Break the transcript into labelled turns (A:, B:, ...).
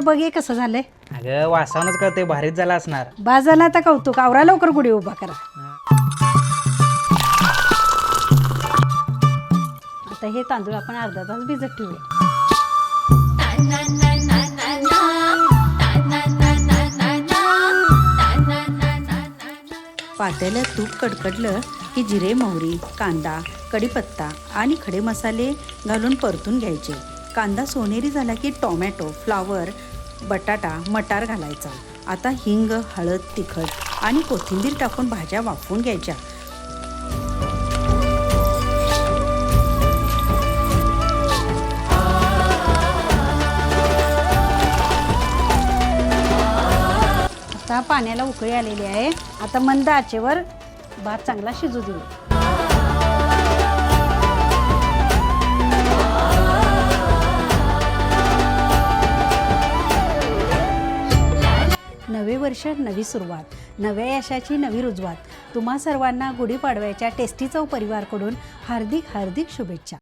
A: बघ हे कसं झालंय.
B: अगं वासावूनच कळते भारीच झाला असणार.
A: बाजाला आता कौतुक आवरा लवकर गुढी उभा करा. आता हे तांदूळ आपण अर्धा तास भिजत ठेवूया. पातेल्यात तूप कडकडलं की जिरे, मोहरी, कांदा, कढीपत्ता आणि खडे मसाले घालून परतून घ्यायचे. कांदा सोनेरी झाला की टोमॅटो, फ्लावर, बटाटा, मटार घालायचा. आता हिंग, हळद, तिखट आणि कोथिंबीर टाकून भाज्या वाफवून घ्यायच्या. आता पाण्याला उकळी आलेली आहे. आता मंद आचेवर भात चांगला शिजू देऊ. नवे वर्ष, नवी सुरुवात, नव्या यशाची नवी रुजवात. तुम्हा सर्वांना गुढीपाडव्याच्या टेस्टी चव परिवारकडून हार्दिक हार्दिक शुभेच्छा.